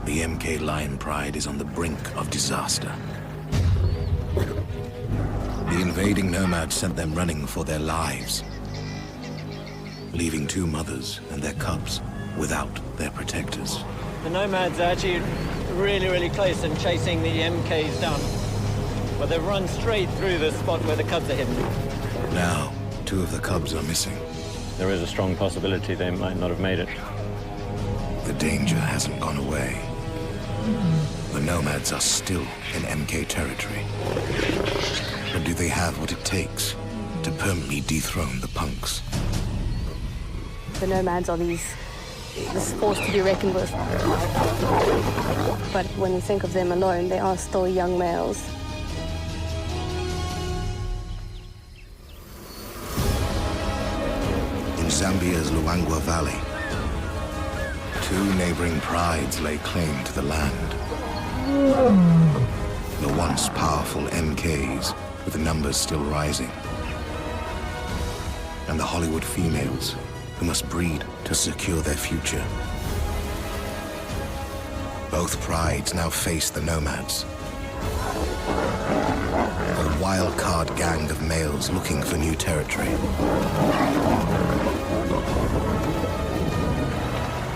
The MK Lion Pride is on the brink of disaster. The invading Nomads sent them running for their lives, leaving 2 mothers and their cubs without their protectors. The Nomads are actually really close and chasing the MKs down. But they've run straight through the spot where the cubs are hidden. Now, 2 of the cubs are missing. There is a strong possibility they might not have made it. The danger hasn't gone away. The Nomads are still in MK territory. But do they have what it takes to permanently dethrone the punks? The Nomads are this force to be reckoned with. But when you think of them alone, they are still young males. In Zambia's Luangwa Valley, 2 neighboring prides lay claim to the land. The once powerful MKs, with the numbers still rising. And the Hollywood females, who must breed to secure their future. Both prides now face the Nomads. A wild-card gang of males looking for new territory.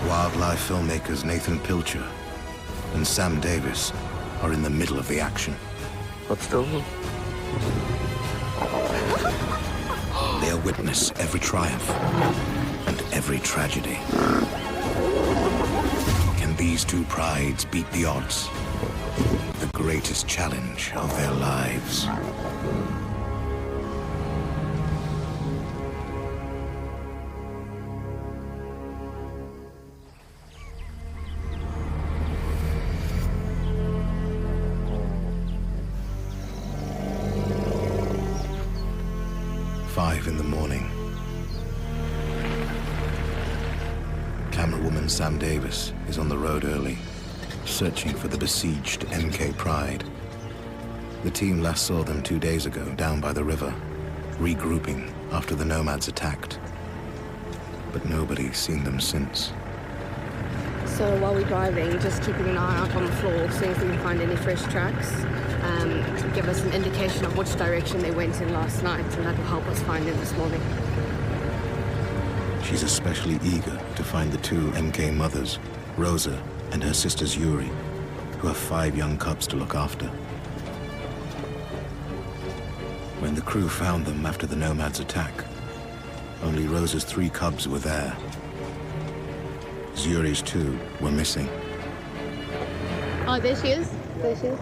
Wildlife filmmakers Nathan Pilcher and Sam Davis are in the middle of the action. What's still? They'll witness every triumph and every tragedy. Can these 2 prides beat the odds? The greatest challenge of their lives. In the morning. Camerawoman Sam Davis is on the road early, searching for the besieged MK Pride. The team last saw them 2 days ago down by the river, regrouping after the Nomads attacked. But nobody's seen them since. So while we're driving, just keeping an eye out on the floor, seeing if we can find any fresh tracks. Give us an indication of which direction they went in last night, and that will help us find them this morning. She's especially eager to find the 2 MK mothers, Rosa and her sisters Yuri, who have 5 young cubs to look after. When the crew found them after the Nomads' attack, only Rosa's 3 cubs were there. Yuri's 2 were missing. Oh, there she is. There she is.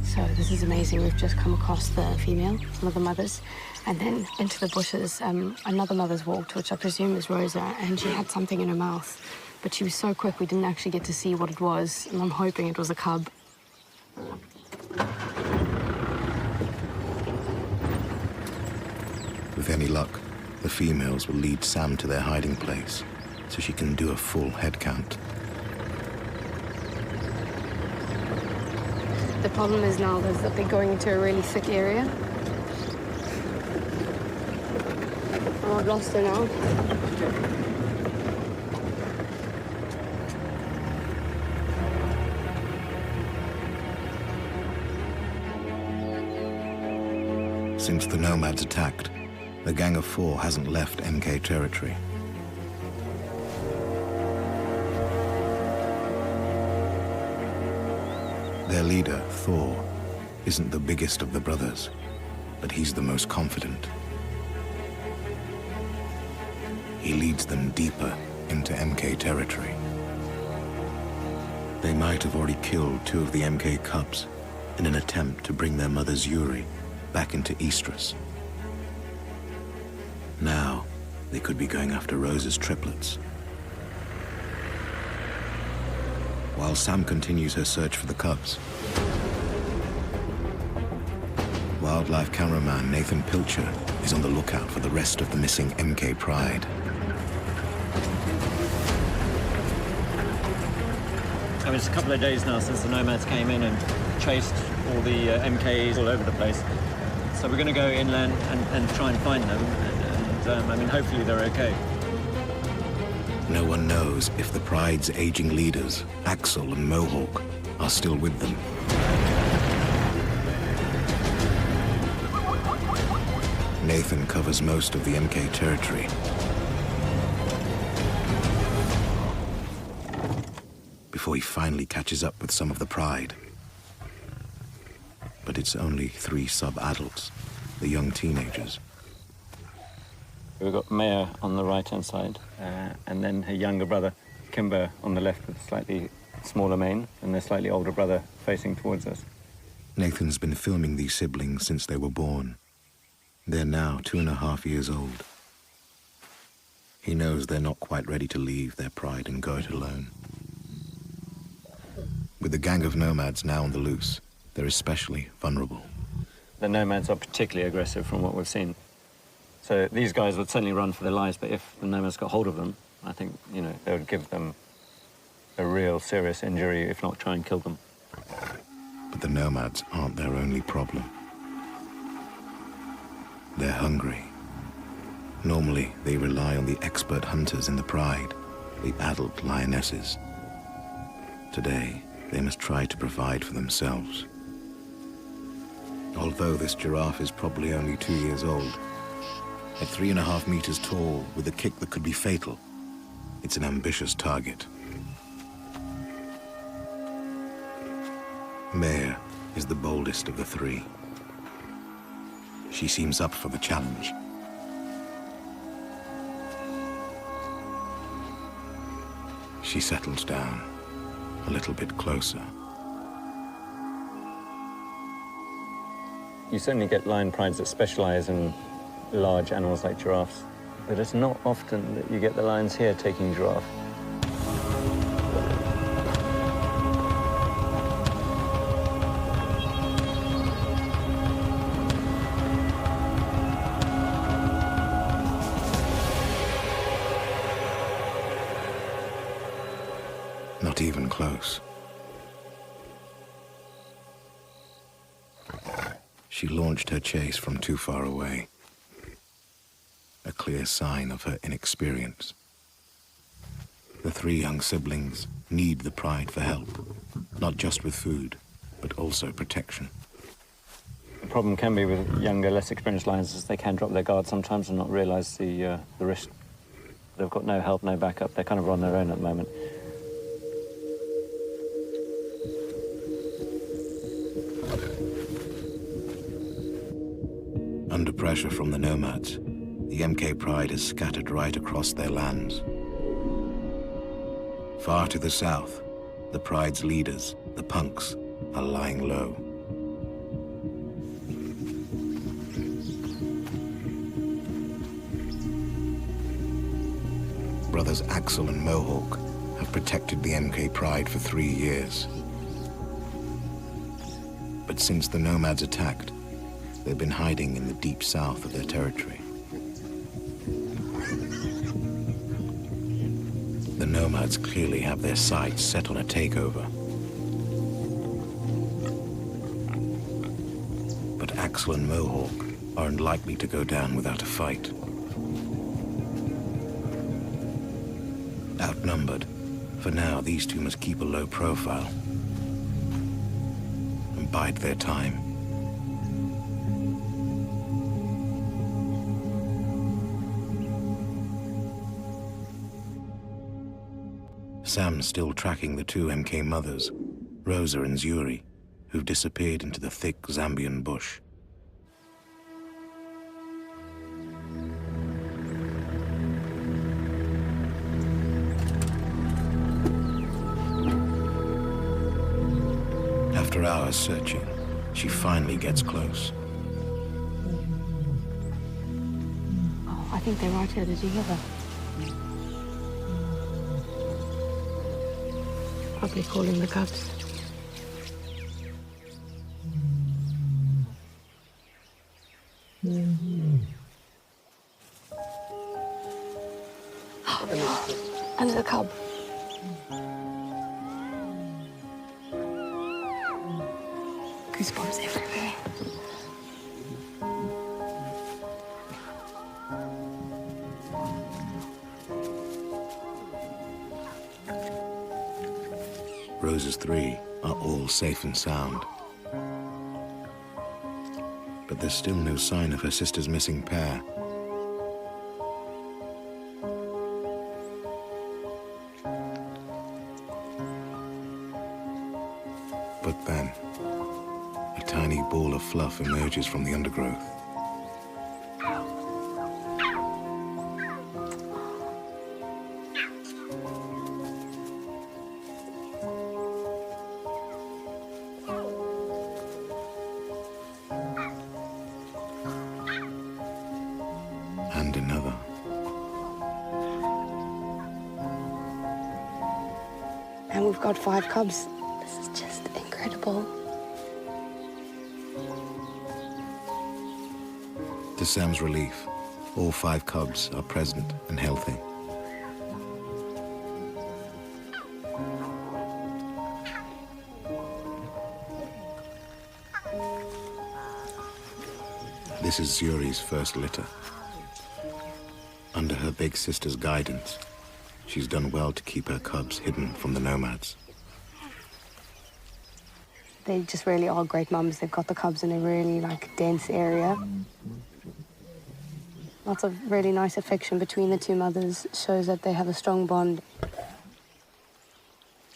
So this is amazing. We've just come across the female, one of the mothers, and then into the bushes, another mother's walked, which I presume is Rosa, and she had something in her mouth. But she was so quick, we didn't actually get to see what it was, and I'm hoping it was a cub. With any luck, the females will lead Sam to their hiding place, so she can do a full head count. The problem is now is that they're going into a really thick area. Oh, I've lost her now. Since the Nomads attacked, the Gang of 4 hasn't left MK territory. Their leader, Thor, isn't the biggest of the brothers, but he's the most confident. He leads them deeper into MK territory. They might have already killed 2 of the MK cubs in an attempt to bring their mother's Yuri back into Estrus. Now, they could be going after Rosa's triplets. While Sam continues her search for the cubs, wildlife cameraman Nathan Pilcher is on the lookout for the rest of the missing MK Pride. I mean, it's a couple of days now since the Nomads came in and chased all the MKs all over the place. So we're going to go inland and try and find them. And I mean, hopefully they're okay. No one knows if the pride's aging leaders, Axel and Mohawk, are still with them. Nathan covers most of the MK territory. Before he finally catches up with some of the pride. But it's only 3 sub-adults, the young teenagers. We've got Maya on the right-hand side, and then her younger brother, Kimber, on the left with a slightly smaller mane, and their slightly older brother facing towards us. Nathan's been filming these siblings since they were born. They're now 2.5 years old. He knows they're not quite ready to leave their pride and go it alone. With the gang of nomads now on the loose, they're especially vulnerable. The nomads are particularly aggressive from what we've seen. So these guys would certainly run for their lives, but if the nomads got hold of them, I think, you know, they would give them a real serious injury, if not try and kill them. But the nomads aren't their only problem. They're hungry. Normally, they rely on the expert hunters in the pride, the adult lionesses. Today, they must try to provide for themselves. Although this giraffe is probably only 2 years old, at 3.5 meters tall, with a kick that could be fatal, it's an ambitious target. Maya is the boldest of the 3. She seems up for the challenge. She settles down a little bit closer. You certainly get lion prides that specialize in large animals like giraffes, but it's not often that you get the lions here taking giraffe. Not even close. She launched her chase from too far away. A clear sign of her inexperience. The 3 young siblings need the pride for help, not just with food, but also protection. The problem can be with younger, less experienced lions is they can drop their guard sometimes and not realize the risk. They've got no help, no backup. They're kind of on their own at the moment. Under pressure from the nomads, the MK pride is scattered right across their lands. Far to the south, the pride's leaders, the punks, are lying low. Brothers Axel and Mohawk have protected the MK pride for 3 years. But since the nomads attacked, they've been hiding in the deep south of their territory. The nomads clearly have their sights set on a takeover. But Axel and Mohawk aren't likely to go down without a fight. Outnumbered, for now these 2 must keep a low profile and bide their time. Sam's still tracking the 2 MK mothers, Rosa and Zuri, who've disappeared into the thick Zambian bush. After hours searching, she finally gets close. Oh, I think they're right here. Did you hear that? Probably calling the cubs. And the cub. Goosebumps everywhere. Rose's 3 are all safe and sound. But there's still no sign of her sister's missing pair. But then, a tiny ball of fluff emerges from the undergrowth. And another. And we've got 5 cubs. This is just incredible. To Sam's relief, all 5 cubs are present and healthy. This is Zuri's first litter. Under her big sister's guidance, she's done well to keep her cubs hidden from the nomads. They just really are great mums. They've got the cubs in a really dense area. Lots of really nice affection between the 2 mothers, shows that they have a strong bond.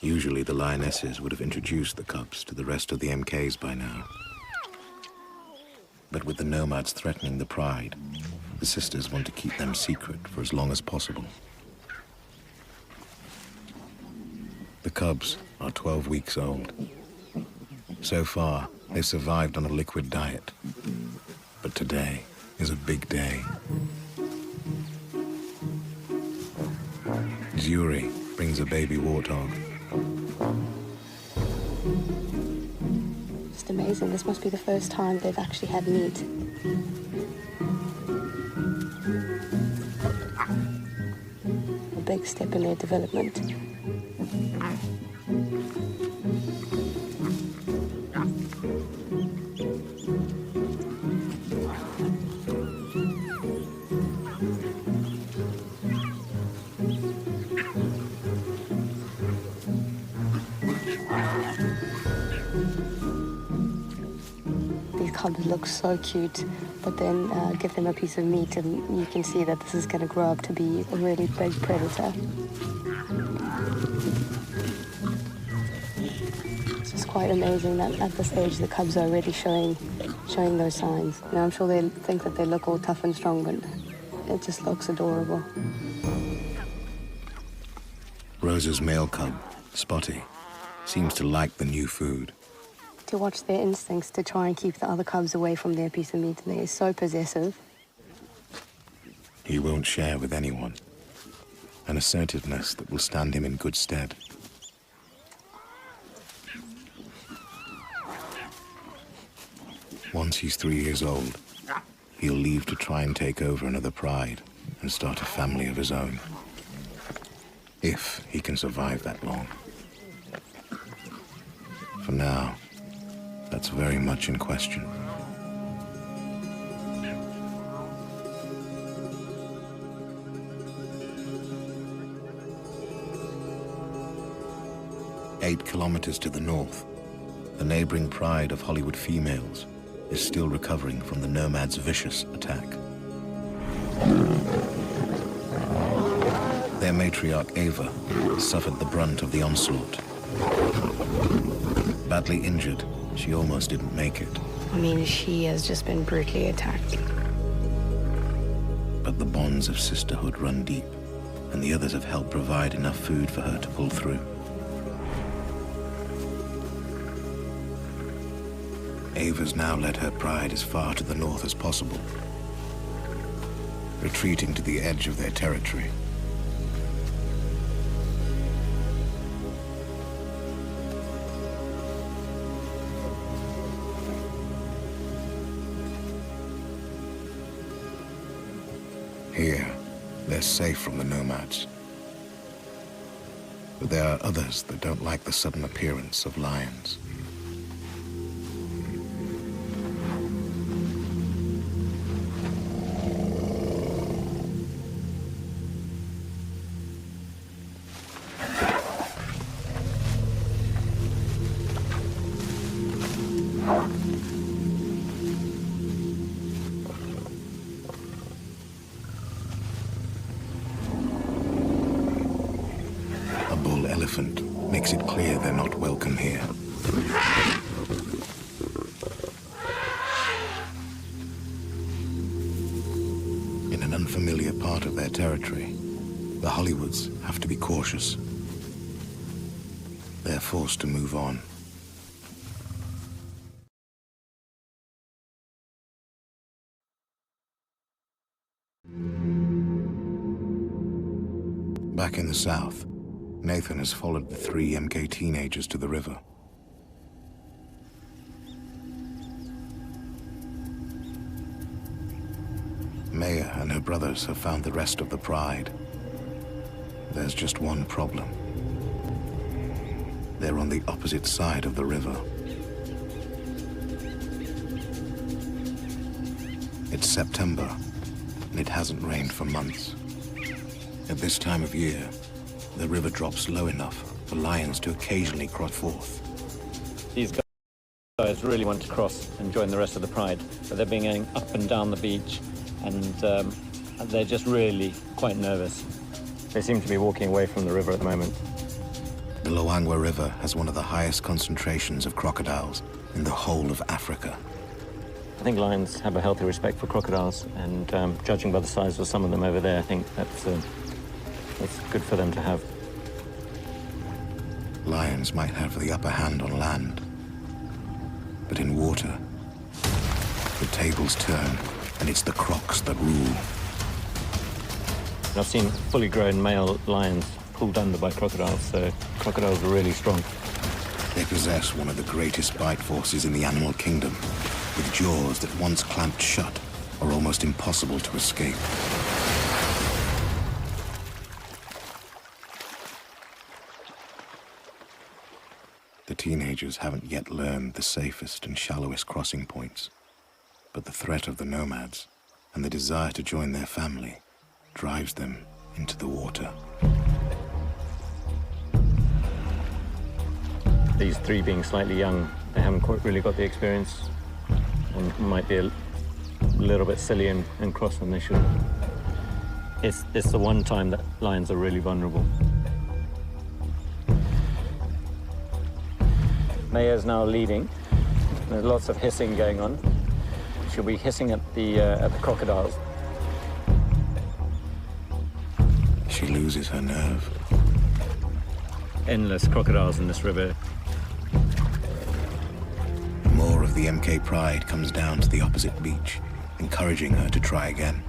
Usually the lionesses would have introduced the cubs to the rest of the MKs by now. But with the nomads threatening the pride, the sisters want to keep them secret for as long as possible. The cubs are 12 weeks old. So far, they've survived on a liquid diet. But today is a big day. Zuri brings a baby warthog. Just amazing. This must be the first time they've actually had meat. A big step in their development. Cubs look so cute, but then give them a piece of meat and you can see that this is going to grow up to be a really big predator. It's just quite amazing that at this age the cubs are already showing those signs. You know, I'm sure they think that they look all tough and strong, but it just looks adorable. Rose's male cub, Spotty, seems to like the new food. To watch their instincts to try and keep the other cubs away from their piece of meat. They're so possessive. He won't share with anyone. An assertiveness that will stand him in good stead. Once he's 3 years old, he'll leave to try and take over another pride and start a family of his own. If he can survive that long. For now, that's very much in question. Eight kilometers to the north, the neighboring pride of Hollywood females is still recovering from the nomads' vicious attack. Their matriarch Ava suffered the brunt of the onslaught. Badly injured, she almost didn't make it. I mean, she has just been brutally attacked. But the bonds of sisterhood run deep, and the others have helped provide enough food for her to pull through. Ava's now led her pride as far to the north as possible, retreating to the edge of their territory. Here, they're safe from the nomads. But there are others that don't like the sudden appearance of lions. familiar part of their territory, the Hollywoods have to be cautious. They're forced to move on. Back in the south, Nathan has followed the 3 MK teenagers to the river. Maya and her brothers have found the rest of the pride. There's just one problem. They're on the opposite side of the river. It's September, and it hasn't rained for months. At this time of year, the river drops low enough for lions to occasionally cross forth. These guys really want to cross and join the rest of the pride, but they're being going up and down the beach, and they're just really quite nervous. They seem to be walking away from the river at the moment. The Loangwa River has one of the highest concentrations of crocodiles in the whole of Africa. I think lions have a healthy respect for crocodiles, and judging by the size of some of them over there, I think that's good for them to have. Lions might have the upper hand on land, but in water, the tables turn, and it's the crocs that rule. I've seen fully grown male lions pulled under by crocodiles, so crocodiles are really strong. They possess one of the greatest bite forces in the animal kingdom, with jaws that once clamped shut are almost impossible to escape. The teenagers haven't yet learned the safest and shallowest crossing points, but the threat of the nomads and the desire to join their family drives them into the water. These 3 being slightly young, they haven't quite really got the experience and might be a little bit silly and cross when they should. It's the one time that lions are really vulnerable. Maya's now leading. There's lots of hissing going on. She'll be hissing at the crocodiles. She loses her nerve. Endless crocodiles in this river. More of the MK pride comes down to the opposite beach, encouraging her to try again.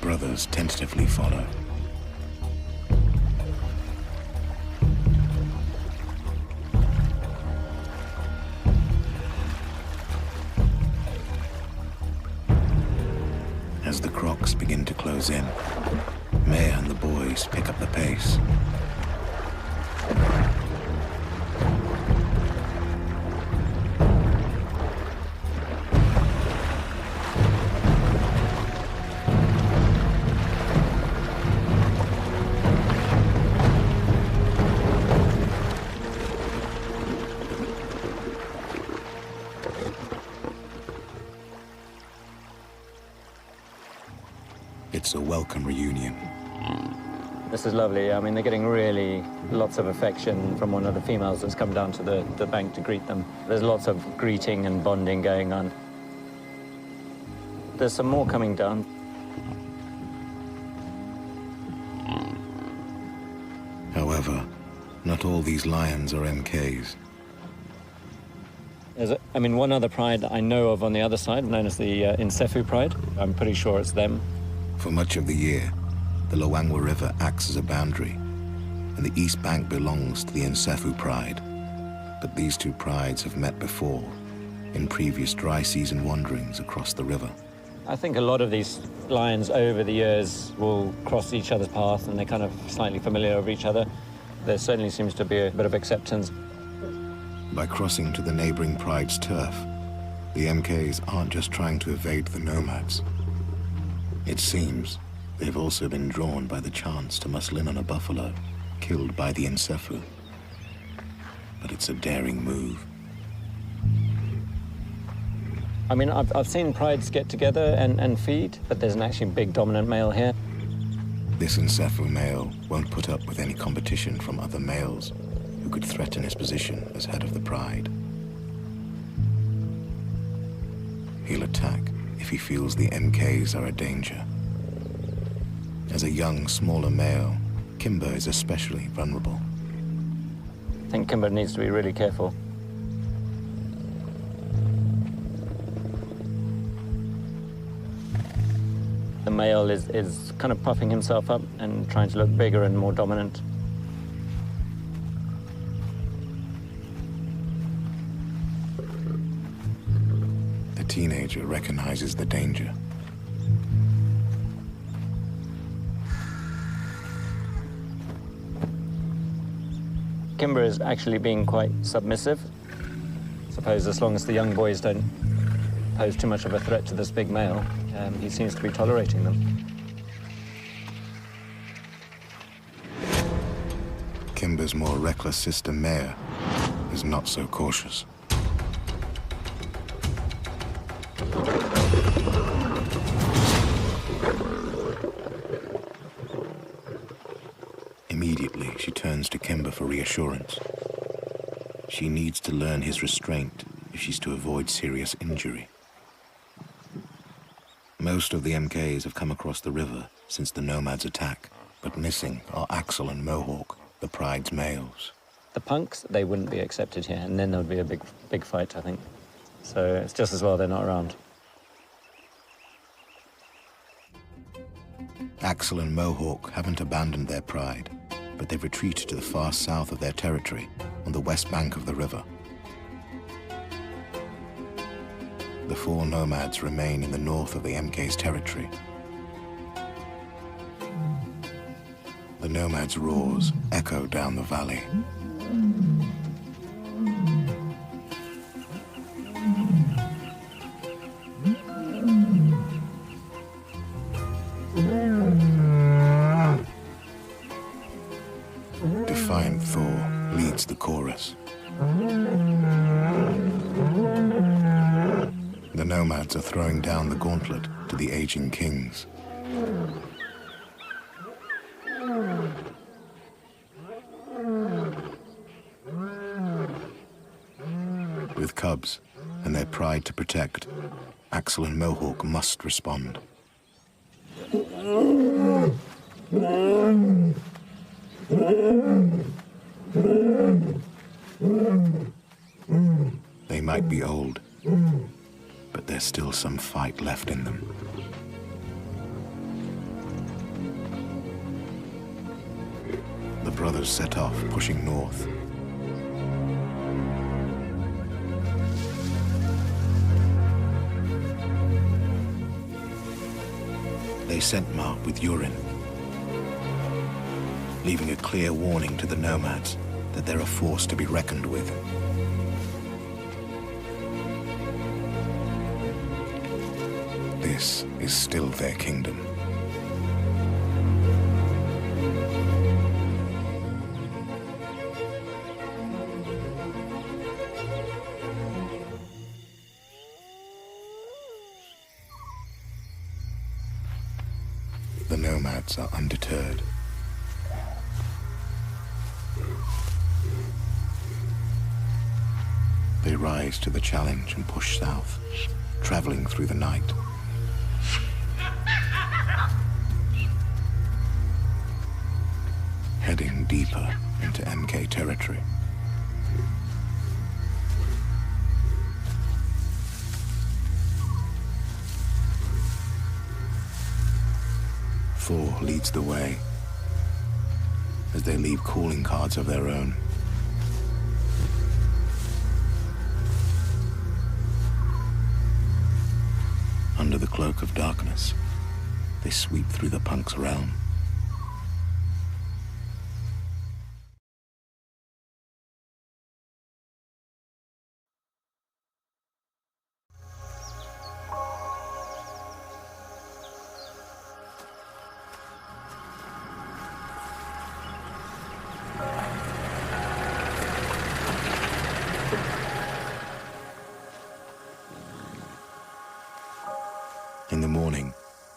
Brothers tentatively follow. As the crocs begin to close in, Maya and the boys pick up the pace. It's a welcome reunion. This is lovely. I mean, they're getting really lots of affection from one of the females that's come down to the bank to greet them. There's lots of greeting and bonding going on. There's some more coming down. However, not all these lions are MKs. There's one other pride that I know of on the other side, known as the Insefu pride. I'm pretty sure it's them. For much of the year, the Loangwa River acts as a boundary, and the east bank belongs to the Insefu pride. But these 2 prides have met before, in previous dry season wanderings across the river. I think a lot of these lions over the years will cross each other's path, and they're kind of slightly familiar with each other. There certainly seems to be a bit of acceptance. By crossing to the neighboring pride's turf, The MKs aren't just trying to evade the Nomads. It seems they've also been drawn by the chance to muscle in on a buffalo killed by the Insefu. But it's a daring move. I mean, I've seen prides get together and feed, but there's an actually big dominant male here. This Insefu male won't put up with any competition from other males who could threaten his position as head of the pride. He'll attack if he feels the MKs are a danger. As a young, smaller male, Kimber is especially vulnerable. I think Kimber needs to be really careful. The male is kind of puffing himself up and trying to look bigger and more dominant. The teenager recognizes the danger. Kimber is actually being quite submissive. Suppose as long as the young boys don't pose too much of a threat to this big male, he seems to be tolerating them. Kimber's more reckless sister, Maya, is not so cautious. Immediately, she turns to Kimber for reassurance. She needs to learn his restraint if she's to avoid serious injury. Most of the MKs have come across the river since the Nomads' attack, but missing are Axel and Mohawk, the pride's males. The punks, they wouldn't be accepted here, and then there would be a big fight, I think. So it's just as well they're not around. Axel and Mohawk haven't abandoned their pride, but they've retreated to the far south of their territory on the west bank of the river. The four Nomads remain in the north of the MK's territory. The Nomads' roars echo down the valley. Defiant Thor leads the chorus. The Nomads are throwing down the gauntlet to the aging kings. With cubs and their pride to protect, Axel and Mohawk must respond. They might be old, but there's still some fight left in them. The brothers set off, pushing north. They sent Mark with urine, leaving a clear warning to the Nomads that they're a force to be reckoned with. This is still their kingdom. The Nomads are undeterred. They rise to the challenge and push south, traveling through the night. Heading deeper into MK territory. Thor leads the way as they leave calling cards of their own. Under the cloak of darkness, they sweep through the punk's realm.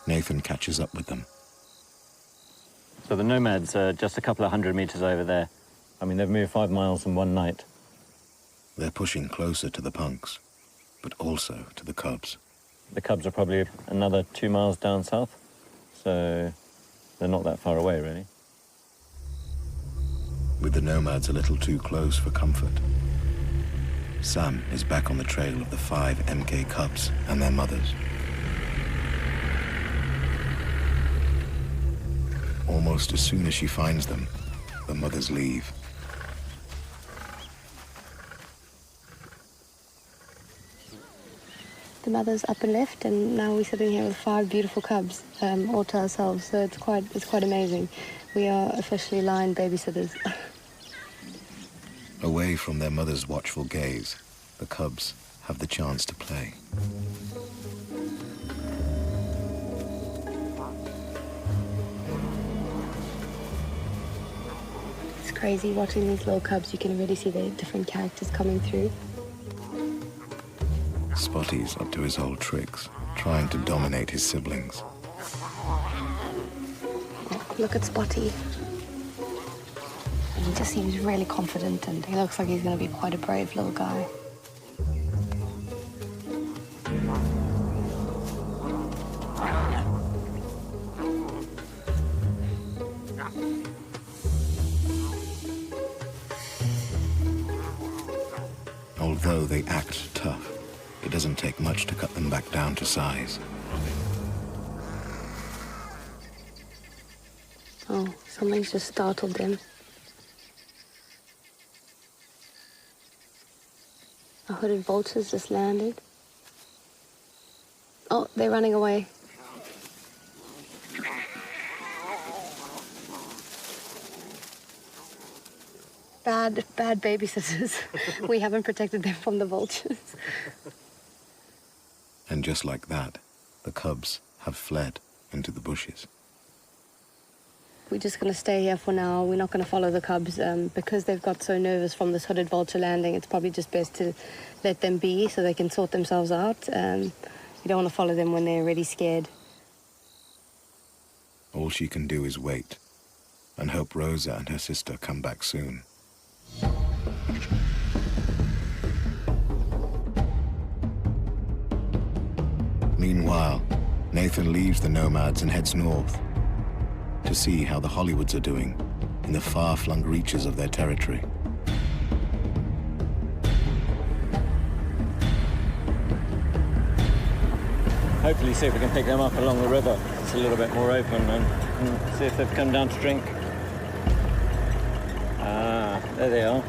Nathan catches up with them. So the Nomads are just a couple of 100 meters over there. I mean, they've moved 5 miles in one night. They're pushing closer to the punks, but also to the cubs. The cubs are probably another 2 miles down south, so they're not that far away, really. With the Nomads a little too close for comfort, Sam is back on the trail of the 5 MK cubs and their mothers. Almost as soon as she finds them, the mothers leave. The mother's up and left, and now we're sitting here with 5 beautiful cubs, all to ourselves. So it's quite amazing. We are officially lion babysitters. Away from their mother's watchful gaze, the cubs have the chance to play. It's crazy watching these little cubs. You can really see the different characters coming through. Spotty's up to his old tricks, trying to dominate his siblings. Look at Spotty. He just seems really confident, and he looks like he's going to be quite a brave little guy. Although they act tough, it doesn't take much to cut them back down to size. Oh, something's just startled them. A hooded vulture's just landed. Oh, they're running away. Bad babysitters. We haven't protected them from the vultures. And just like that, the cubs have fled into the bushes. We're just going to stay here for now. We're not going to follow the cubs because they've got so nervous from this hooded vulture landing. It's probably just best to let them be so they can sort themselves out. You don't want to follow them when they're already scared. All she can do is wait and hope Rosa and her sister come back soon. Meanwhile, Nathan leaves the Nomads and heads north to see how the Hollywoods are doing in the far-flung reaches of their territory. Hopefully see if we can pick them up along the river. It's a little bit more open, and see if they've come down to drink. Ah, there they are.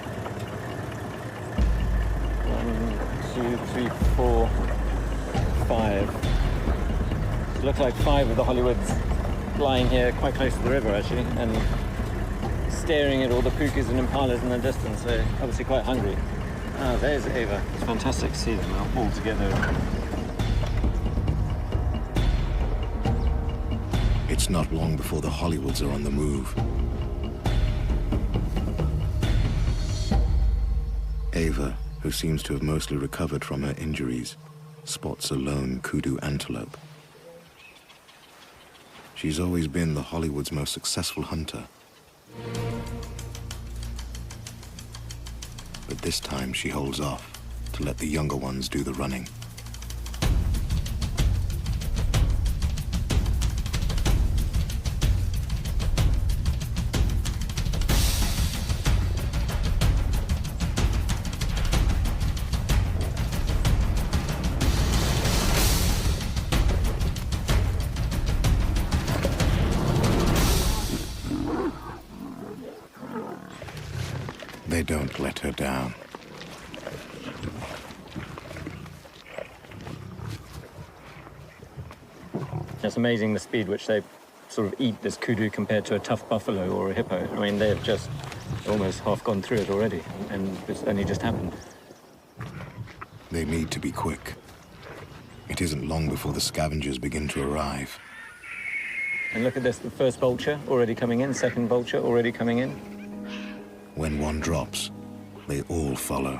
1, 2, 3, 4, 5. It looks like 5 of the Hollywoods lying here quite close to the river, actually, and staring at all the pukas and impalas in the distance. They're obviously quite hungry. Ah, there's Ava. It's fantastic to see them all together. It's not long before the Hollywoods are on the move. Ava, who seems to have mostly recovered from her injuries, spots a lone kudu antelope. She's always been the Hollywoods' most successful hunter. But this time she holds off to let the younger ones do the running. They don't let her down. It's amazing the speed which they sort of eat this kudu compared to a tough buffalo or a hippo. I mean, they've just almost half gone through it already, and it's only just happened. They need to be quick. It isn't long before the scavengers begin to arrive. And look at this, the first vulture already coming in, second vulture already coming in. When one drops, they all follow.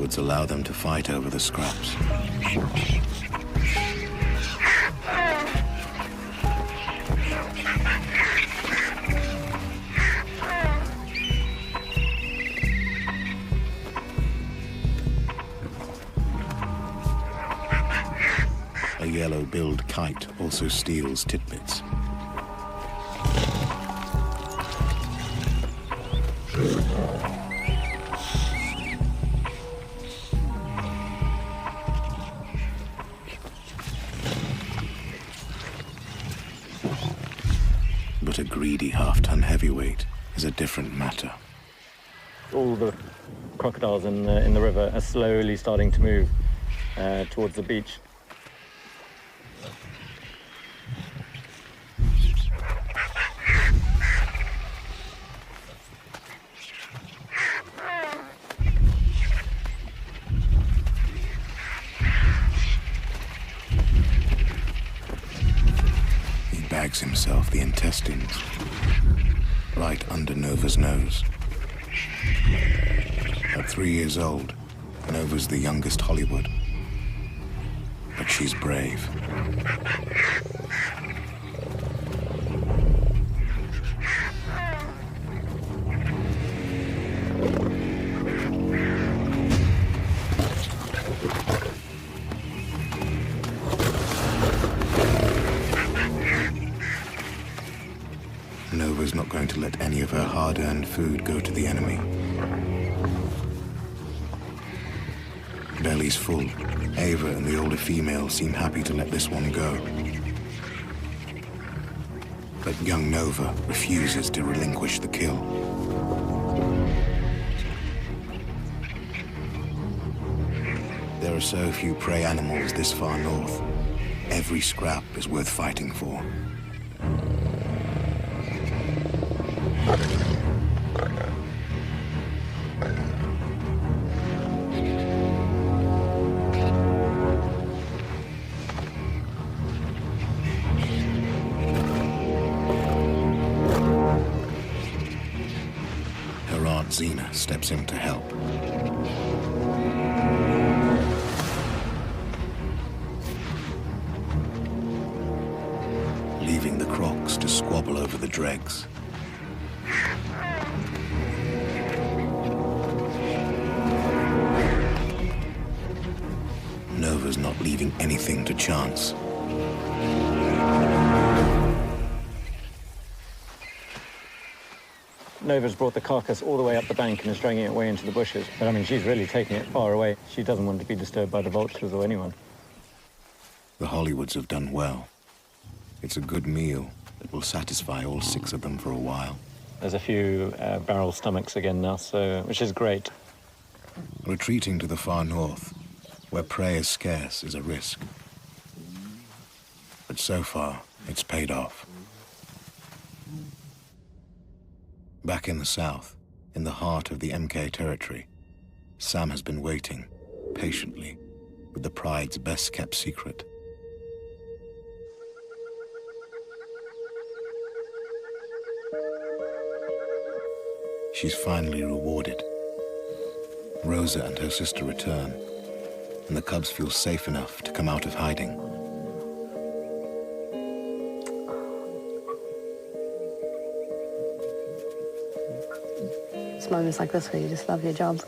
Hollywoods allow them to fight over the scraps. A yellow-billed kite also steals titbits. But a greedy half-ton heavyweight is a different matter. All the crocodiles in the river are slowly starting to move towards the beach. He bags himself the intestines right under Nova's nose. At 3 years old, Nova's the youngest Hollywood. But she's brave. Nova's not going to let any of her hard-earned food go to the enemy. Belly's full. Ava and the older female seem happy to let this one go. But young Nova refuses to relinquish the kill. There are so few prey animals this far north. Every scrap is worth fighting for. Her Aunt Xena steps in to help. Leaving the crocs to squabble over the dregs. Nova's not leaving anything to chance. Nova's brought the carcass all the way up the bank and is dragging it away into the bushes. But I mean, she's really taking it far away. She doesn't want to be disturbed by the vultures or anyone. The Hollywoods have done well. It's a good meal that will satisfy all 6 of them for a while. There's a few barrel stomachs again now, which is great. Retreating to the far north, where prey is scarce, is a risk. But so far, it's paid off. Back in the south, in the heart of the MK territory, Sam has been waiting, patiently, with the Pride's best-kept secret. She's finally rewarded. Rosa and her sister return, and the cubs feel safe enough to come out of hiding. It's moments like this where you just love your job.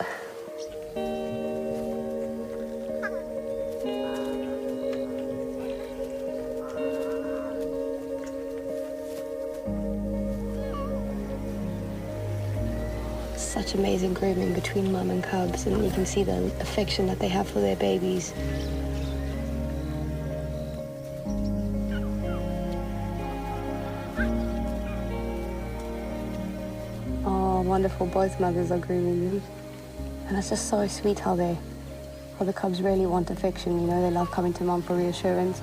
Such amazing grooming between mum and cubs, and you can see the affection that they have for their babies. Oh, wonderful. Both mothers are grooming them. And it's just so sweet how the cubs really want affection, you know, they love coming to mum for reassurance.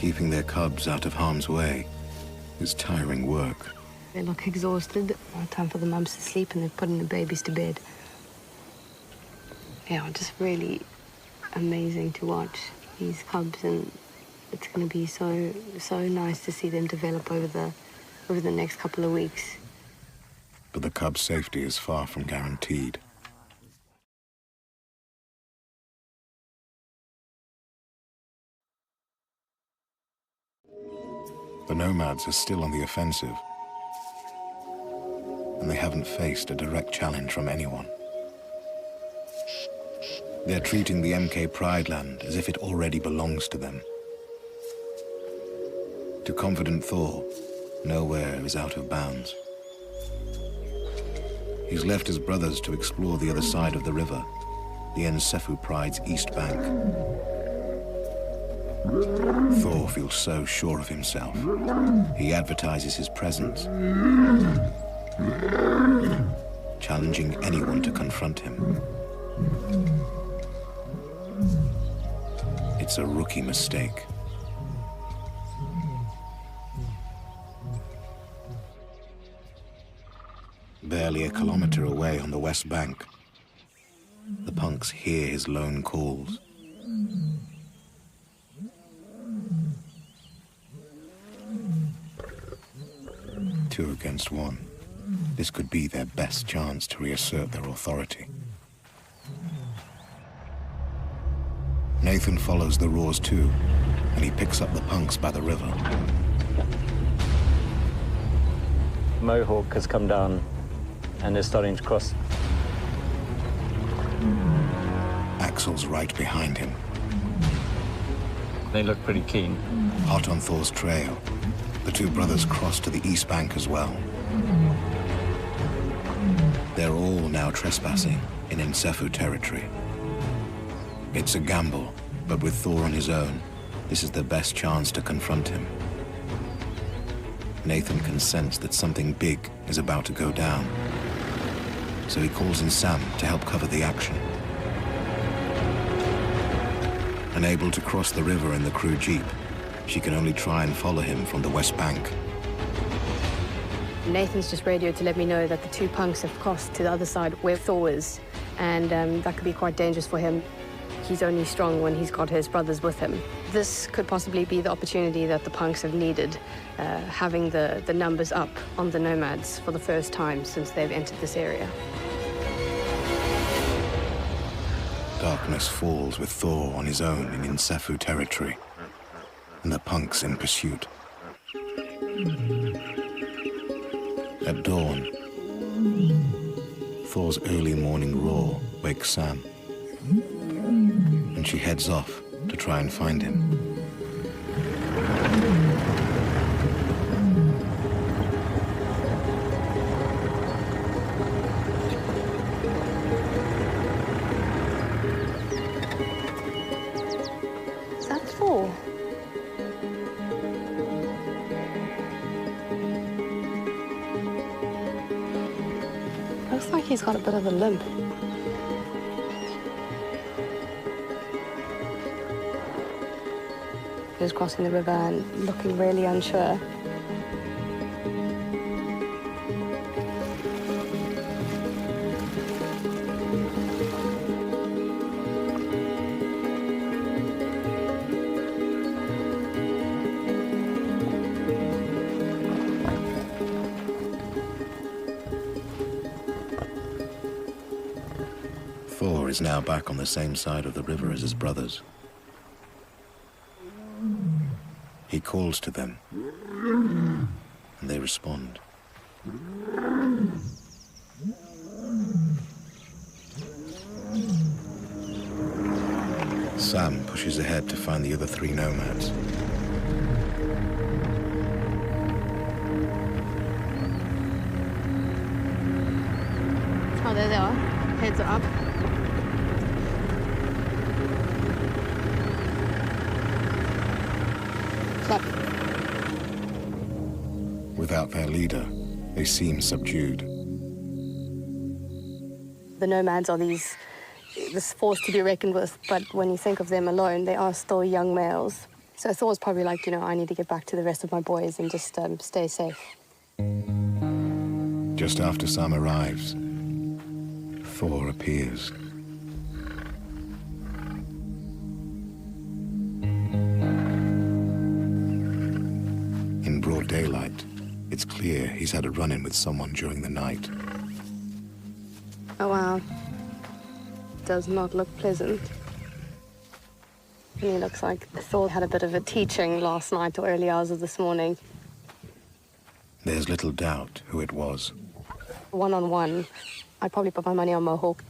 Keeping their cubs out of harm's way is tiring work. They look exhausted. Time for the mums to sleep and they're putting the babies to bed. Yeah, just really amazing to watch these cubs, and it's going to be so nice to see them develop over the next couple of weeks. But the cub's safety is far from guaranteed. The Nomads are still on the offensive, and they haven't faced a direct challenge from anyone. They're treating the MK Pride land as if it already belongs to them. To confident Thor, nowhere is out of bounds. He's left his brothers to explore the other side of the river, the Ensefu Pride's east bank. Thor feels so sure of himself. He advertises his presence, challenging anyone to confront him. It's a rookie mistake. Barely a kilometer away on the west bank, the punks hear his lone calls. Two against one. This could be their best chance to reassert their authority. Nathan follows the roars too, and he picks up the punks by the river. Mohawk has come down and is starting to cross. Axel's right behind him. They look pretty keen. Hot on Thor's trail, the two brothers cross to the east bank as well. They're all now trespassing in Ensefu territory. It's a gamble, but with Thor on his own, this is their best chance to confront him. Nathan can sense that something big is about to go down, so he calls in Sam to help cover the action. Unable to cross the river in the crew jeep, she can only try and follow him from the west bank. Nathan's just radioed to let me know that the two punks have crossed to the other side where Thor is, and that could be quite dangerous for him. He's only strong when he's got his brothers with him. This could possibly be the opportunity that the punks have needed, having the numbers up on the Nomads for the first time since they've entered this area. Darkness falls with Thor on his own in Ensefu territory, and the punks in pursuit. At dawn, Thor's early morning roar wakes Sam, and she heads off to try and find him. Is that Thor? Looks like he's got a bit of a limp. He was crossing the river and looking really unsure. Thor is now back on the same side of the river as his brothers. He calls to them, and they respond. Sam pushes ahead to find the other three Nomads. Oh, there they are. Heads are up. Clap. Without their leader, they seem subdued. The Nomads are this force to be reckoned with, but when you think of them alone, they are still young males. So Thor was probably like, I need to get back to the rest of my boys and just stay safe. Just after Sam arrives, Thor appears. In broad daylight, it's clear he's had a run-in with someone during the night. Oh, wow. Does not look pleasant. He looks like Thor had a bit of a teaching last night or early hours of this morning. There's little doubt who it was. One-on-one, I'd probably put my money on Mohawk.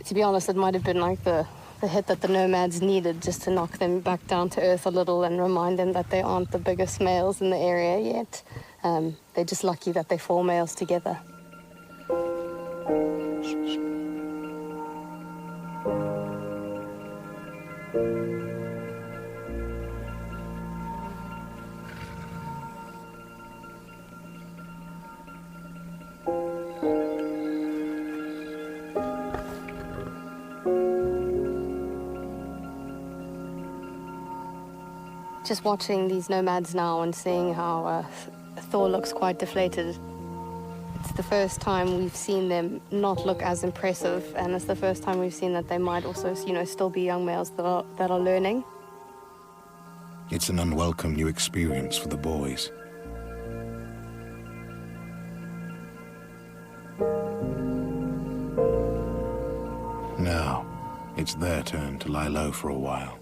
To be honest, it might have been like the hit that the Nomads needed just to knock them back down to earth a little and remind them that they aren't the biggest males in the area yet. They're just lucky that they're 4 males together. Just watching these Nomads now and seeing how Thor looks quite deflated. It's the first time we've seen them not look as impressive, and it's the first time we've seen that they might also, still be young males that are learning. It's an unwelcome new experience for the boys. Now, it's their turn to lie low for a while.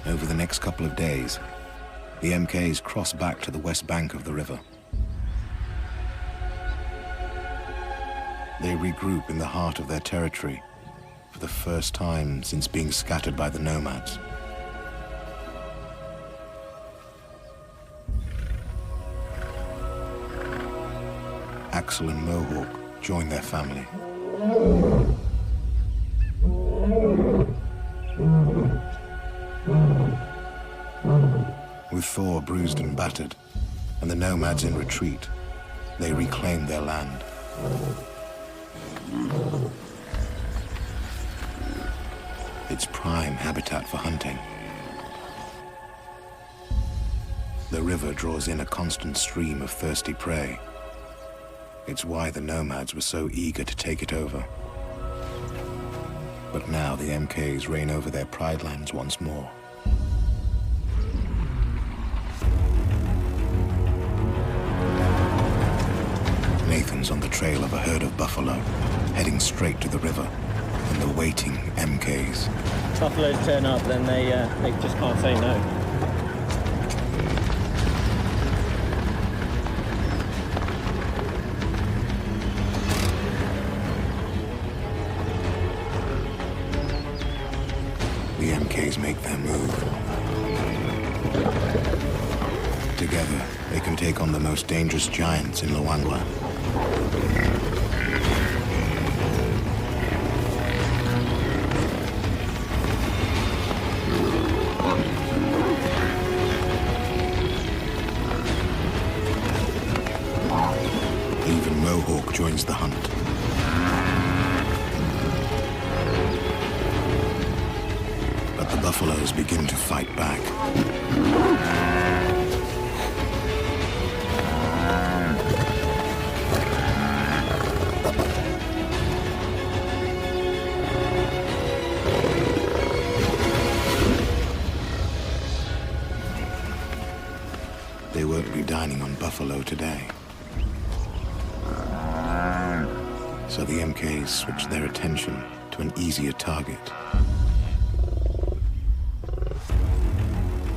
Over the next couple of days, the MKs cross back to the west bank of the river. They regroup in the heart of their territory for the first time since being scattered by the Nomads. Axel and Mohawk join their family. With Thor bruised and battered, and the Nomads in retreat, they reclaim their land. It's prime habitat for hunting. The river draws in a constant stream of thirsty prey. It's why the Nomads were so eager to take it over. But now the MKs reign over their pride lands once more. Nathan's on the trail of a herd of buffalo, heading straight to the river, and the waiting MKs. Buffaloes turn up, then they just can't say no. The MKs make their move. Together, they can take on the most dangerous giants in Luangwa. Even Mohawk joins the hunt. But the buffaloes begin to fight back. They won't be dining on buffalo today. So the MKs switch their attention to an easier target.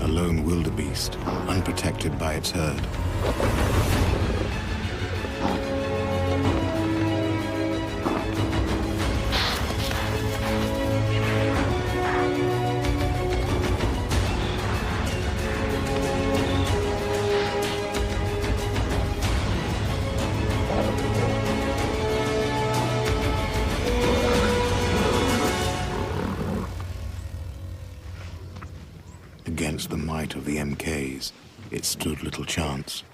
A lone wildebeest, unprotected by its herd. Against the might of the MKs, it stood little chance.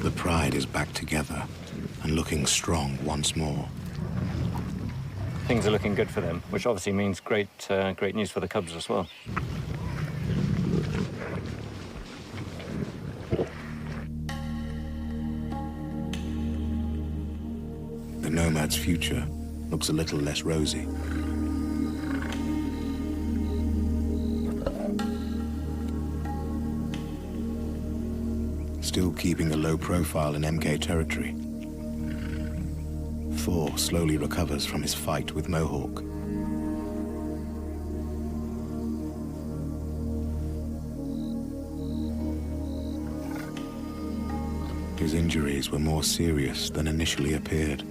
The Pride is back together and looking strong once more. Things are looking good for them, which obviously means great news for the Cubs as well. The Nomads' future looks a little less rosy. Still keeping a low profile in MK territory, Thor slowly recovers from his fight with Mohawk. His injuries were more serious than initially appeared.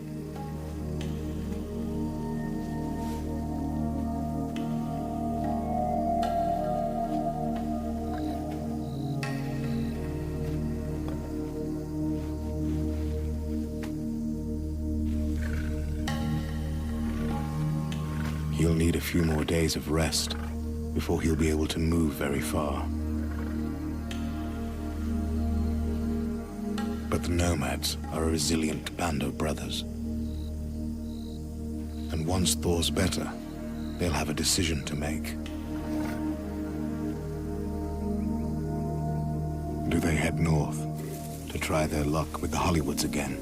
He'll need a few more days of rest before he'll be able to move very far. But the Nomads are a resilient band of brothers. And once Thor's better, they'll have a decision to make. Do they head north to try their luck with the Hollywoods again?